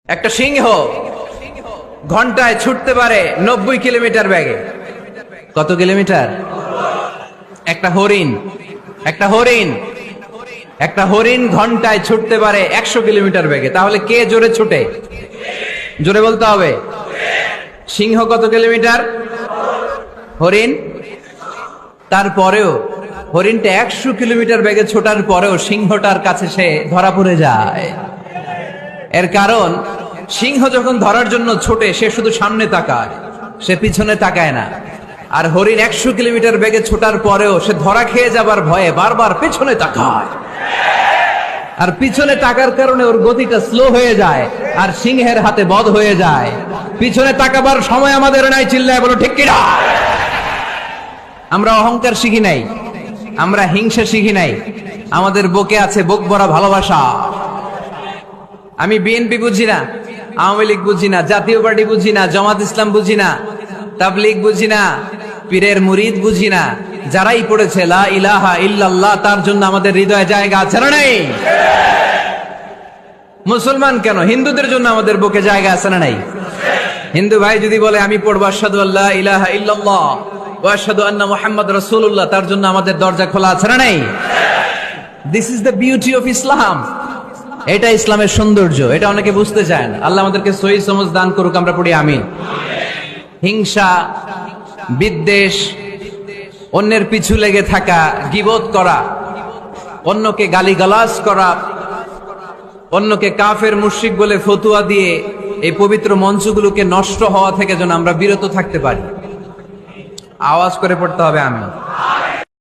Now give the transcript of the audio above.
একটা সিংহ ঘন্টায় ছুটতে পারে 90 কিলোমিটার বেগে। কত কিলোমিটার? একটা হরিণ ঘন্টায় ছুটতে পারে 100 কিলোমিটার বেগে। তাহলে কে জোরে ছুটে? জোরে বলতে হবে। সিংহ কত কিলোমিটার? হরিণ। তারপরেও হরিণটা 100 কিলোমিটার বেগে ছোটার পরেও সিংহটার কাছে সে ধরা পড়ে যায়। এর কারণ সিংহ যখন ধরার জন্য ছোটে সে শুধু সামনে তাকায়, সে পিছনে তাকায় না। আর হরিণ 100 কিলোমিটার বেগে ছোটার পরেও সে ধরা খেয়ে যাবার ভয়ে বারবার পিছনে তাকায়। আর পিছনে তাকার কারণে ওর গতিটা স্লো হয়ে যায় আর সিংহের হাতে বধ হয়ে যায়। পিছনে তাকাবার সময় আমাদের নাই, চিল্লায় বলো ঠিক কিনা? আমরা অহংকার শিখি নাই, আমরা হিংসা শিখি নাই, আমাদের বুকে আছে বুক ভরা ভালোবাসা। আমি বিএনপি বুঝি না, আওয়ামী লীগ বুঝি না, জাতীয় পার্টি বুঝি না, জামাত ইসলাম বুঝি না, তাবলীগ বুঝি না, পীরের মুরিদ বুঝি না। যারাই পড়েছে লা ইলাহা ইল্লাল্লাহ তার জন্য আমাদের হৃদয়ে জায়গা আছে না নাই? মুসলমান কেন, হিন্দুদের জন্য আমাদের বুকে জায়গা আছে না নাই? হিন্দু ভাই যদি বলে আমি পড়বো আশহাদু আল্লা ইলাহা ইল্লাল্লাহ ওয়া আশহাদু আন্না মুহাম্মাদ রাসূলুল্লাহ, তার জন্য আমাদের দরজা খোলা আছে না নাই? This is the beauty of Islam. এটা ইসলামের সৌন্দর্য, এটা অনেকে বুঝতে চায় না। আল্লাহ আমাদেরকে সহি সমঝ দান করুক, আমরা পড়ি আমিন। হিংসা, বিদ্বেষ, অন্যের পিছু লেগে থাকা, গীবত করা, অন্যকে গালিগালাজ করা, অন্যকে কাফের মুশরিক বলে ফতুয়া দিয়ে এই পবিত্র মঞ্চগুলোকে নষ্ট হওয়া থেকে যেন আমরা বিরত থাকতে পারি। আওয়াজ করে পড়তে হবে আমিন।